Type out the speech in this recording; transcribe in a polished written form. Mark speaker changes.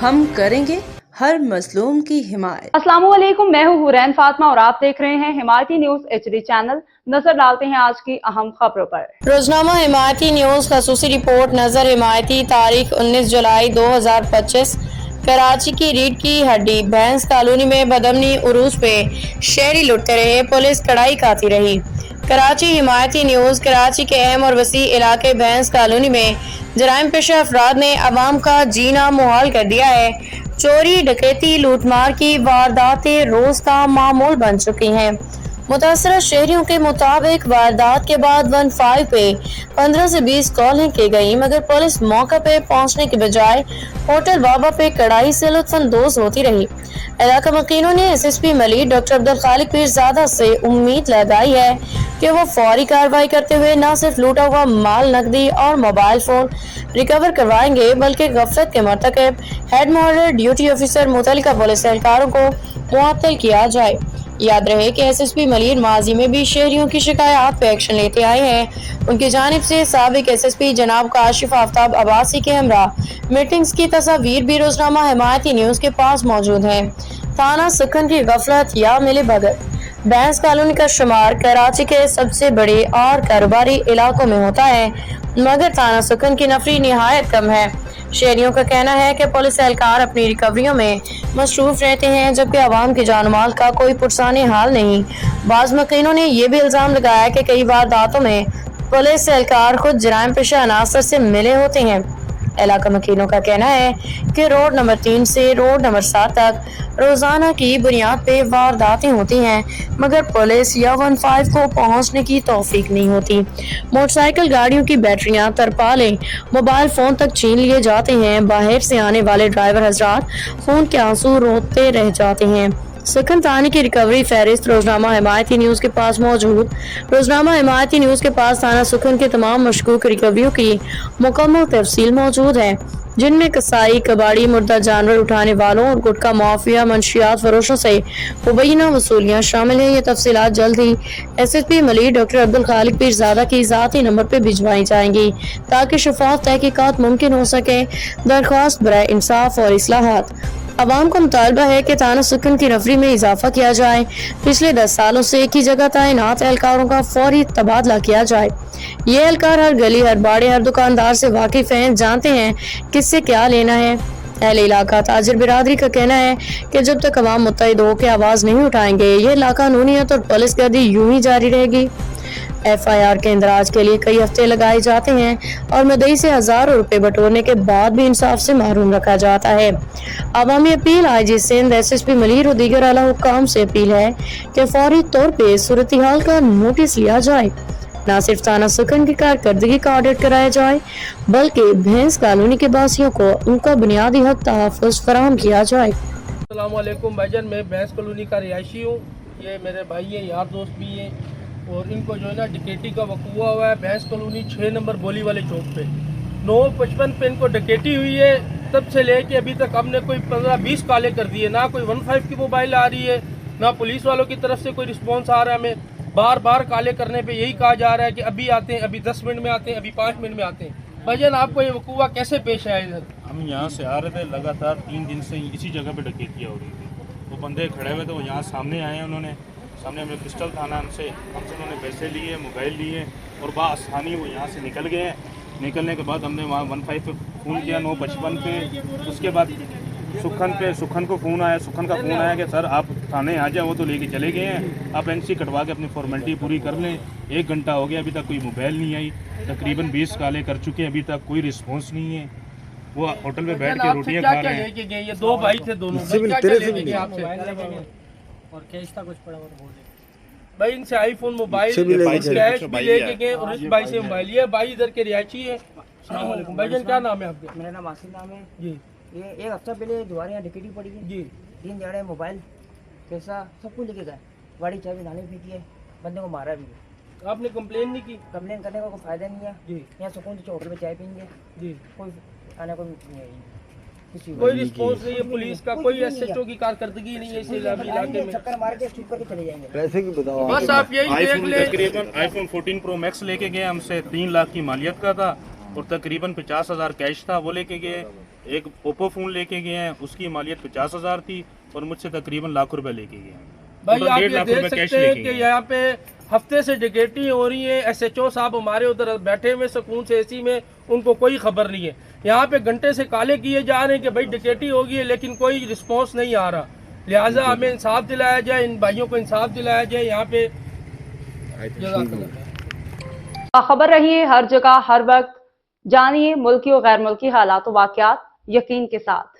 Speaker 1: हम करेंगे हर मजलूम की हिमायत।
Speaker 2: अस्सलाम वालेकुम, मैं हूँ हुरैन फातिमा और आप देख रहे हैं हिमायती न्यूज HD चैनल। नजर डालते हैं आज की अहम खबरों पर।
Speaker 3: रोजनामा हिमायती न्यूज खसूसी रिपोर्ट नजर हिमायती तारीख 19 जुलाई 2025। कराची की रीढ़ की हड्डी भैंस कॉलोनी में बदमनी उरूज पे शहरी लुटते रहे, पुलिस कड़ाई खाती रही। कराची हिमायती न्यूज कराची के अहम और वसी इलाके भैंस कॉलोनी में जराइम पेशा अफराद ने आवाम का जीना मुहाल कर दिया है। चोरी, डकैती, लूटमार की वारदातें रोज का मामूल बन चुकी हैं। मुतासरा शहरियों के मुताबिक वारदात के बाद 15 पे 15 से 20 कॉलें की गई, मगर पुलिस मौका पे पहुंचने के बजाय होटल बाबा पे कड़ाई से लुत्फानंदोज होती रही। इलाका मकीनों ने SSP मलिक डॉक्टर अब्दुल खालिक पीरजादा से उम्मीद लगाई है कि वो फौरी कार्रवाई करते हुए न सिर्फ लूटा हुआ माल, नकदी और मोबाइल फोन रिकवर करवाएंगे, बल्कि गफलत के मर्तकब हेड मॉडल ड्यूटी ऑफिसर मुतल्लिका पुलिस एहलकारों को मुअत्तल किया जाए। याद रहे कि SSP मलिक माजी में भी शहरियों की शिकायत पे एक्शन लेते आए हैं। उनकी जानिब से साबिक SSP जनाब काशिफ आफ्ताब अब्बासी के हमरा मीटिंग्स की तस्वीर भी रोजनामा हिमायती न्यूज के पास मौजूद है। थाना सुखन की गफलत या मिली भगत। भैंस कॉलोनी का शुमार कराची के सबसे बड़े और कारोबारी इलाकों में होता है, मगर थाना सुखन की नफरी निहायत कम है। शहरियों का कहना है कि पुलिस एहलकार अपनी रिकवरियों में मसरूफ रहते हैं, जबकि आवाम के जान माल का कोई पुरसाने हाल नहीं। बाज़ मकीनों ने यह भी इल्जाम लगाया कि कई वारदातों में पुलिस एहलकार खुद जराइम पेशा अनासर से मिले होते हैं। इलाका मकीनों का कहना है कि रोड नंबर 3 से रोड नंबर 7 तक रोजाना की बुनियाद पे वारदातें होती हैं, मगर पुलिस या 15 को पहुंचने की तौफीक नहीं होती। मोटरसाइकिल गाड़ियों की बैटरियां, तरपालें, मोबाइल फोन तक छीन लिए जाते हैं। बाहर से आने वाले ड्राइवर हजरात खून के आंसू रोते रह जाते हैं। सुखन थाने की रिकवरी फहरिस्त रोजनामा हिमायती न्यूज के पास मौजूद। रोजनामा हिमायती न्यूज के पास थाना सुखन के तमाम मशकूक रिकवरियों की मुकम्मल तफसील मौजूद है, जिनमें कसाई, कबाड़ी, मुर्दा जानवर उठाने वालों और गुटखा माफिया मंशियात फरोशों से मुबैना वसूलियाँ शामिल हैं। ये तफसीलात जल्द ही SSP मलिक डॉक्टर अब्दुल खालिक पीरजादा की ज़ाती नंबर पर भिजवाई जाएंगी, ताकि शफाफ तहकीकात मुमकिन हो सके। दरख्वास्त बराए इंसाफ और इस्लाहात। अवाम का मुतालबा है कि थाना सुखन की नफरी में इजाफा किया जाए। पिछले 10 सालों से एक ही जगह तैनात एहलकारों का फौरी तबादला किया जाए। ये एहलकार हर गली, हर बाड़े, हर दुकानदार से वाकिफ हैं, जानते हैं किससे क्या लेना है। अहले इलाका ताजिर बिरादरी का कहना है कि जब तक अवाम मुत्तहिद होकर आवाज नहीं उठाएंगे, ये लाकानूनियत और पुलिस गर्दी यूं ही जारी रहेगी। FIR के इंदराज के लिए कई हफ्ते लगाए जाते हैं और मुद्दई से हजारों रुपए बटोरने के बाद भी इंसाफ से महरूम रखा जाता है। अवामी appeal IG Sindh, SSP Malik और दीगर आला हुक्काम से अपील है कि फौरी तौर पे सूरत हाल का नोटिस लिया जाए। न सिर्फ थाना सुखन की कारकर्दगी का ऑडिट कराया जाए, बल्कि भैंस कॉलोनी के वासियों को उनका बुनियादी हक तहफ़्फ़ुज़ फराहम किया जाए।
Speaker 4: अस्सलाम वालेकुम भाईजान, मैं भैंस कॉलोनी का रिहायशी हूँ। ये मेरे भाई है, यार दोस्त भी हैं, और इनको जो है ना डकैती का वक़ूआ हुआ है भैंस कॉलोनी 6 नंबर बोली वाले चौक पे। 9:55 पे इनको डकैती हुई है। तब से लेके अभी तक हमने कोई 15-20 कॉलें कर दी है, ना कोई 15 की मोबाइल आ रही है, ना पुलिस वालों की तरफ से कोई रिस्पॉन्स आ रहा है। हमें बार बार कॉलें करने पे यही कहा जा रहा है कि अभी आते हैं, अभी 10 मिनट में आते हैं, अभी 5 मिनट में आते हैं। भाईजान आपको ये वक़ूआ कैसे पेश आया इधर?
Speaker 5: हम यहाँ से आ रहे थे, लगातार 3 दिन से इसी जगह पे डकैतियाँ हो रही थी। वो बंदे खड़े हुए थे, वो यहाँ सामने आए हैं, उन्होंने सामने हमें पिस्टल थाना हमसे उन्होंने पैसे लिए, मोबाइल लिए और बआसानी वो यहाँ से निकल गए हैं। निकलने के बाद हमने वहाँ 15 पे फ़ोन किया, 9:55 पे। उसके बाद सुखन को फ़ोन आया, सुखन का फ़ोन आया कि सर आप थाने आ जाए। वो तो लेके चले गए हैं, आप NC कटवा के अपनी फॉर्मेलिटी पूरी कर लें। 1 घंटा हो गया, अभी तक कोई मोबाइल नहीं आई। तकरीबन 20 कॉलें कर चुके हैं, अभी तक कोई रिस्पॉन्स नहीं है। वो होटल में बैठ के रोटियाँ खा रहे हैं।
Speaker 4: ये 2 भाई थे, दोनों
Speaker 6: और कैश था कुछ पड़ा हुआ
Speaker 4: भाई। इनसे आईफोन मोबाइल कैश भी लेके गए और इस भाई से मोबाइल। ये भाई इधर के रिहायशी है। अस्सलाम वालेकुम भाईजान, क्या नाम है आपका?
Speaker 6: मेरा नाम आसिफ नाम है
Speaker 4: जी।
Speaker 6: ये 1 हफ्ता पहले दोबारा यहाँ डकैती पड़ी है
Speaker 4: जी।
Speaker 6: 3 जड़े मोबाइल पैसा सब कुछ लेके गए। गाड़ी चाबी नाले पीटी है, बंदे को मारा भी है।
Speaker 4: आपने कंप्लेन नहीं की?
Speaker 6: कंप्लेन करने का कोई फायदा नहीं है
Speaker 4: जी।
Speaker 6: यहाँ सुकून से होटल में चाय पीएंगे
Speaker 4: जी,
Speaker 6: कोई आने को नहीं है।
Speaker 4: कोई रिस्पॉन्स नहीं है पुलिस का, कोई SHO की कारकर्दगी नहीं है इस इलाके में।
Speaker 6: चक्कर मार के शूट करके चले जाएंगे।
Speaker 7: पैसे की बताओ
Speaker 4: बस आप यही देख लें।
Speaker 5: तकरीबन iPhone 14 Pro Max लेके गए हमसे, 3 लाख की मालियत का था और तकरीबन 50,000 कैश था, वो लेके गए। एक ओप्पो फ़ोन लेके गए हैं, उसकी मालियत 50,000 थी और मुझसे तकरीबन लाख रुपए लेके गए हैं।
Speaker 4: भाई
Speaker 5: टोटल
Speaker 4: आप
Speaker 5: 1.5
Speaker 4: ये
Speaker 5: लाख
Speaker 4: देख
Speaker 5: रुपए कैश
Speaker 4: सकते हैं
Speaker 5: लेके
Speaker 4: कि
Speaker 5: गए।
Speaker 4: यहाँ पे हफ्ते से डकैती हो रही है। SHO साहब हमारे उधर बैठे हुए सुकून से एसी में, उनको कोई खबर नहीं है। यहाँ पे घंटे से काले किए जा रहे हैं कि भाई डकैती होगी है, लेकिन कोई रिस्पॉन्स नहीं आ रहा। लिहाजा हमें इंसाफ दिलाया जाए, इन भाइयों को इंसाफ दिलाया जाए। यहाँ पे
Speaker 2: खबर रहिए हर जगह हर वक्त, जानिए मुल्की और गैर मुल्की हालात व वाक़यात यकीन के साथ।